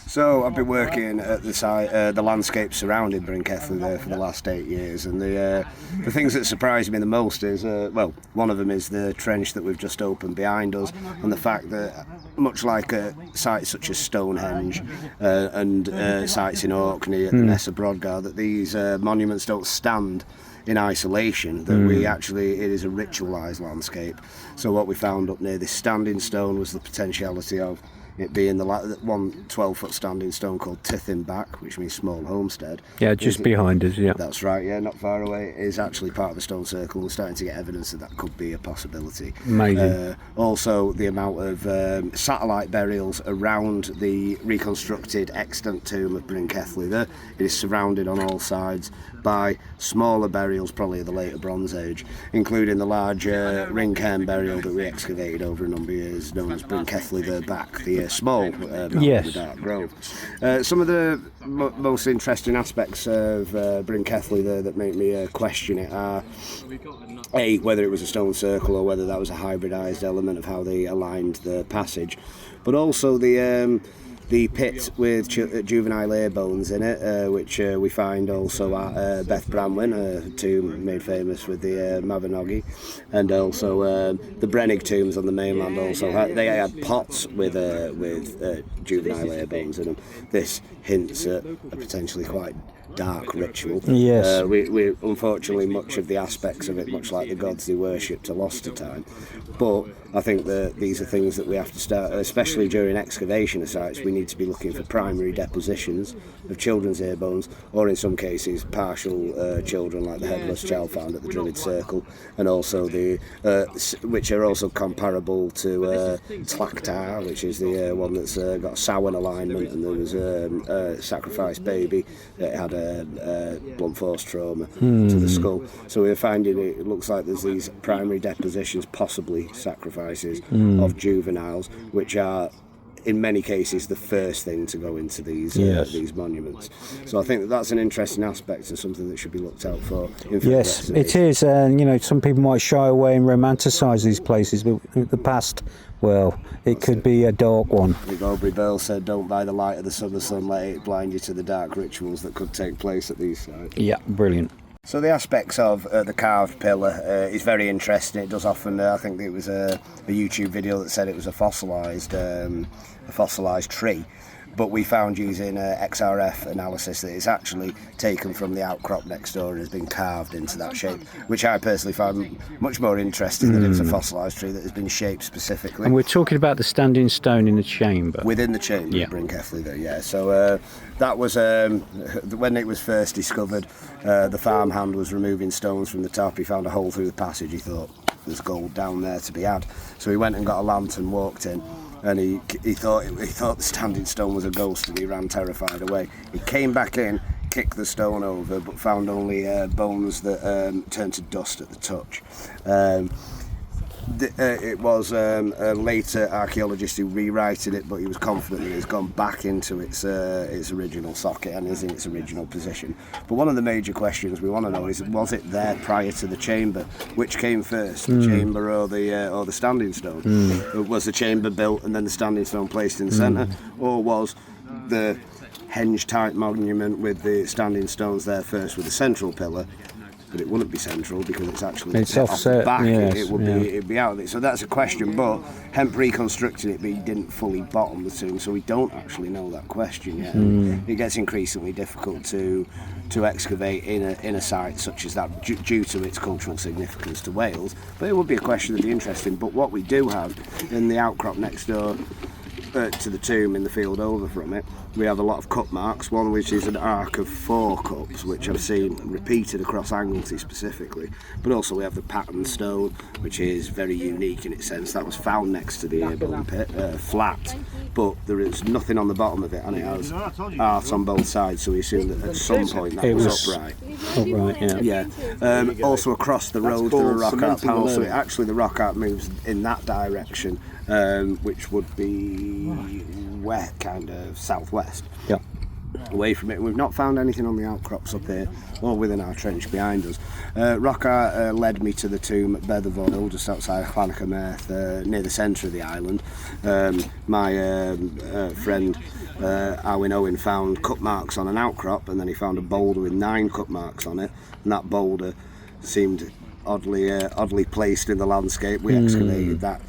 So I've been working at the site, the landscape surrounding Bryn Celli there for the last 8 years, and the things that surprised me the most is, one of them is the trench that we've just opened behind us, and the fact that, much like sites such as Stonehenge and sites in Orkney at the Ness of Brodgar, that these monuments don't stand in isolation, that it is a ritualised landscape. So what we found up near this standing stone was the potentiality of it being the one 12-foot standing stone called Tyddyn Bach, which means small homestead. Yeah, just behind us, yeah. That's right, yeah, not far away. It is actually part of a stone circle. We're starting to get evidence that could be a possibility. Amazing. Also, the amount of satellite burials around the reconstructed extant tomb of Bryn Celli there. It is surrounded on all sides by smaller burials, probably of the later Bronze Age, including the large ring cairn burial that we excavated over a number of years, known as Bryn Celli Bach, the small yes. dark grove. Some of the most interesting aspects of Bryn Celli there that make me question it are whether it was a stone circle or whether that was a hybridised element of how they aligned the passage, but also the pit with juvenile ear bones in it, which we find also at Beth Branwen, a tomb made famous with the Mabinogi, and also the Brennig tombs on the mainland also. They had pots with juvenile ear bones in them. This hints at a potentially quite dark ritual. Yes. We unfortunately, much of the aspects of it, much like the gods they worshipped, are lost to time. But I think that these are things that we have to start, especially during excavation of sites. We need to be looking for primary depositions of children's ear bones, or in some cases partial children, like the headless child found at the Druid Circle, and also which are also comparable to Tlactar, which is the one that's got a Samhain alignment, and there was a sacrificed baby that had a blunt force trauma to the skull. So we're finding it looks like there's these primary depositions, possibly sacrifices of juveniles, which are in many cases the first thing to go into these monuments. So I think that that's an interesting aspect and something that should be looked out for. Yes, it is. And some people might shy away and romanticise these places, but the past, well, it could be a dark one. Like Aubrey Burl said, don't buy the light of the summer sun, let it blind you to the dark rituals that could take place at these sites. Yeah, brilliant. So the aspects of the carved pillar is very interesting. It does often, I think it was a YouTube video that said it was a fossilised tree, but we found using XRF analysis that it's actually taken from the outcrop next door and has been carved into that shape, which I personally found much more interesting that it's a fossilised tree that has been shaped specifically. And we're talking about the standing stone in the chamber. Within the chamber of Bryn Celli there, yeah. So that was, when it was first discovered, the farmhand was removing stones from the top. He found a hole through the passage. He thought, there's gold down there to be had. So he went and got a lantern, walked in, and he thought the standing stone was a ghost, and he ran terrified away. He came back in, kicked the stone over, but found only bones that turned to dust at the touch. It was a later archaeologist who rewrited it, but he was confident that it's gone back into its original socket and is in its original position. But one of the major questions we want to know is, was it there prior to the chamber? Which came first, the chamber or the standing stone? Was the chamber built and then the standing stone placed in the centre, or was the henge-type monument with the standing stones there first with the central pillar? But it wouldn't be central because it's actually offset. Off the back. Yes, it'd be out of it. So that's a question. But Hemp reconstructed it, but he didn't fully bottom the tomb, so we don't actually know that question yet. It gets increasingly difficult to excavate in a site such as that due to its cultural significance to Wales. But it would be a question that'd be interesting. But what we do have in the outcrop next door to the tomb in the field over from it, we have a lot of cup marks, one which is an arc of 4 cups, which I've seen repeated across Anglesey specifically, but also we have the pattern stone, which is very unique in its sense. That was found next to the earbone pit, flat, but there is nothing on the bottom of it, and it has art on both sides, so we assume that at some point that was upright. Upright, yeah. Also across the road there are rock art panels, so actually the rock art moves in that direction, which would be kind of southwest. Yeah. away from it. We've not found anything on the outcrops up here or within our trench behind us. Rock art led me to the tomb at Bedderville, just outside Llanacamerth, near the centre of the island. My friend Arwin Owen found cut marks on an outcrop, and then he found a boulder with 9 cut marks on it, and that boulder seemed oddly placed in the landscape. We excavated that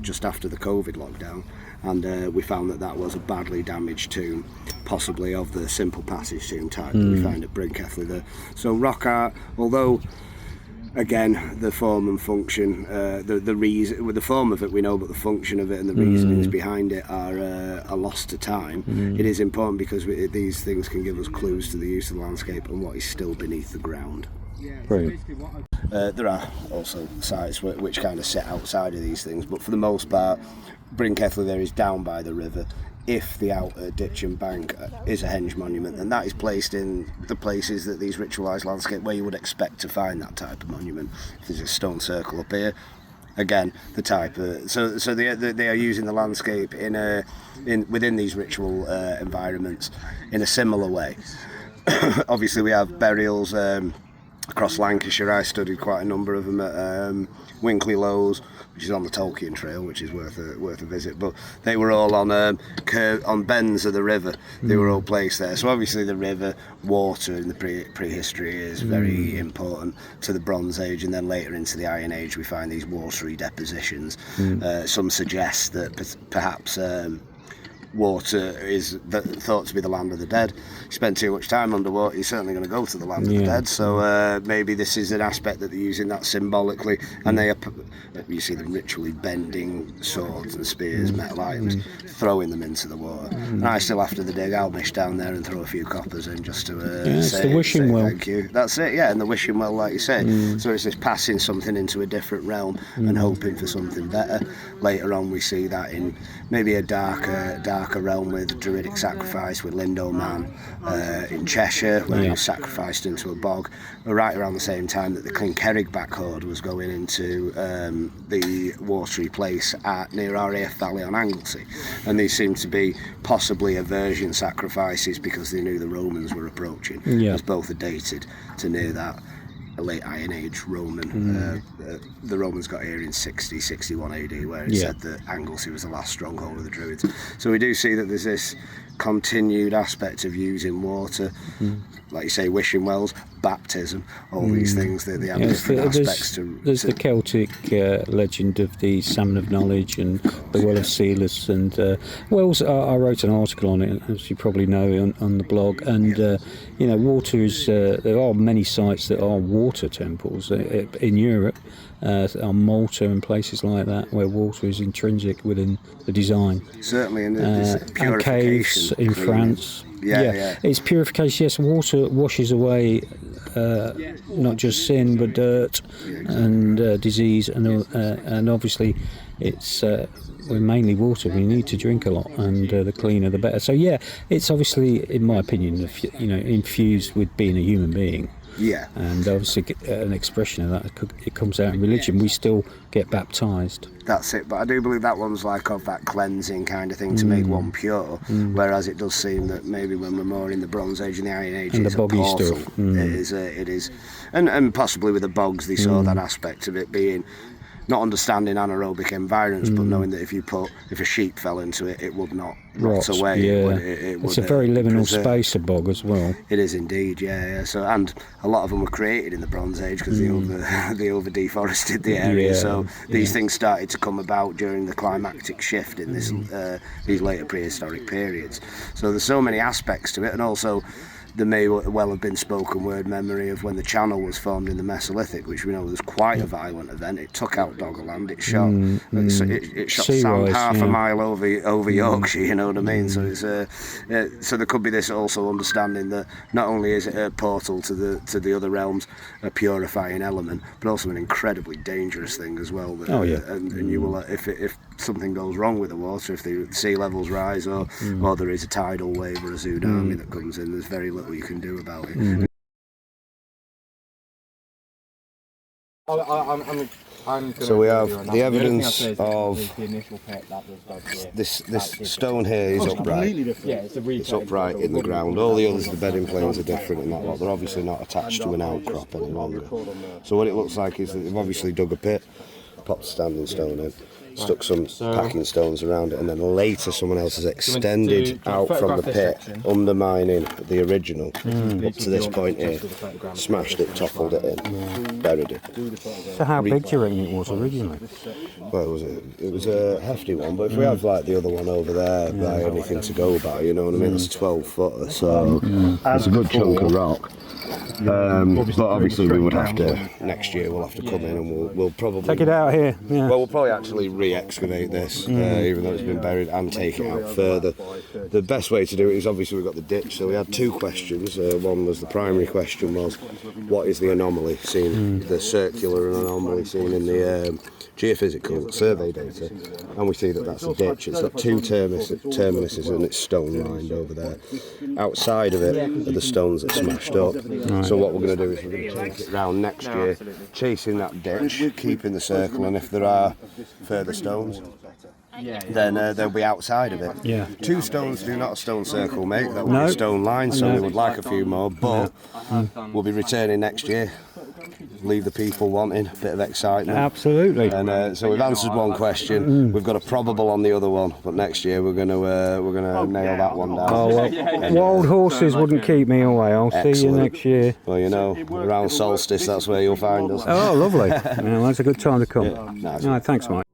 just after the COVID lockdown, and we found that was a badly damaged tomb, possibly of the simple passage tomb type that we find at Bryn Celli Ddu. So rock art, although again the form and function, the reason with the form of it we know, but the function of it and the reasonings behind it are lost to time. It is important because these things can give us clues to the use of the landscape and what is still beneath the ground. Brilliant. There are also sites which kind of sit outside of these things, but for the most part, Bryn Celli there is down by the river. If the outer ditch and bank is a henge monument, and that is placed in the places that these ritualised landscape where you would expect to find that type of monument. If there's a stone circle up here, again the type of, so they are using the landscape within ththese ritual environments in a similar way. Obviously we have burials across Lancashire. I studied quite a number of them at Winkley Lows, which is on the Tolkien Trail, which is worth a visit. But they were all on bends of the river. They were all placed there. So obviously the river, water in the prehistory is very important to the Bronze Age, and then later into the Iron Age we find these watery depositions. Some suggest that perhaps water is thought to be the land of the dead. You spend too much time underwater, you're certainly going to go to the land of the dead. So maybe this is an aspect that they're using that symbolically, and you see them ritually bending swords and spears, metal items, throwing them into the water. And I still, after the dig, I'll mish down there and throw a few coppers in just to say, the wishing well. Thank you. That's it, yeah, and the wishing well, like you say. So it's this passing something into a different realm and hoping for something better. Later on we see that in maybe a darker realm with druidic sacrifice with Lindo Man in Cheshire, where he was sacrificed into a bog, right around the same time that the Clinkerrig Backhorde was going into the watery place near RAF Valley on Anglesey. And these seem to be possibly aversion sacrifices because they knew the Romans were approaching, as both are dated to near that late Iron Age Roman. The Romans got here in 61 AD, where it said that Anglesey was the last stronghold of the Druids. So we do see that there's this continued aspect of using water, like you say, wishing wells, baptism, all these things that they have different aspects to. There's the Celtic legend of the Salmon of Knowledge and the Well of Sealess, and wells. I wrote an article on it, as you probably know, on the blog. And water is. There are many sites that are water temples in Europe. On Malta and places like that, where water is intrinsic within the design. Certainly, and purification. Caves in France. It's purification. Yes, water washes away not just sin but dirt and disease, and obviously it's we're mainly water. We need to drink a lot, and the cleaner the better. So it's obviously, in my opinion, infused with being a human being. Yeah. And obviously an expression of that, it comes out in religion. We still get baptised. That's it, but I do believe that one's like of that cleansing kind of thing to make one pure, whereas it does seem that maybe when we're more in the Bronze Age and the Iron Age, and it's the boggy a portal. stuff. It is, and possibly with the bogs they saw that aspect of it being not understanding anaerobic environments, but knowing that if a sheep fell into it, it would not rot away. It's a very liminal space, a bog, as well. It is indeed, yeah. So, and a lot of them were created in the Bronze Age because they over deforested the area. So these things started to come about during the climactic shift in these later prehistoric periods. So there's so many aspects to it, and also there may well have been spoken word memory of when the channel was formed in the Mesolithic, which we know was quite a violent event. It took out Doggerland, it shot it shot sand half a mile over Yorkshire, you know what I mean? So it's so there could be this also understanding that not only is it a portal to the other realms, a purifying element, but also an incredibly dangerous thing as well. And you will, if something goes wrong with the water, if the sea levels rise or there is a tidal wave or a tsunami that comes in, there's very little you can do about it. So we have the evidence of this stone here is upright. It's upright in the ground. All the others, the bedding planes are different and that lot. They're obviously not attached to an outcrop any longer. So what it looks like is that they've obviously dug a pit, popped a standing stone in, stuck some packing stones around it, and then later someone else has extended out from the pit, undermining the original up to this point here, smashed it, toppled it in, buried it. So how big do you reckon it was originally? Well, it was a hefty one, but if we have like the other one over there by anything to go by, you know what I mean, it's a 12-footer, so it's a good chunk of rock. But obviously we would have to, next year we'll have to come in and we'll probably... Take it out here. Yeah. Well, we'll probably actually re-excavate this, even though it's been buried, and take it out further. The best way to do it is obviously we've got the ditch, so we had two questions. One was, the primary question was, what is the anomaly seen, the circular anomaly seen in the geophysical survey data, and we see that that's a ditch. It's got two terminuses and it's stone lined over there. Outside of it are the stones that smashed up. So what we're going to do is we're going to take it round next year, chasing that ditch, keeping the circle, and if there are further stones, then they'll be outside of it. Yeah. Two stones do not a stone circle make, that would be a stone line, so we would like a few more, but we'll be returning next year. Leave the people wanting a bit of excitement. Absolutely. And so we've answered one question. We've got a probable on the other one, but next year we're going to nail that one down. Oh, well, wild horses wouldn't keep me away. I'll see you next year. Well, you know, around solstice, that's where you'll find us. Oh, lovely. That's a good time to come. Yeah, nice. All right, thanks, Mike.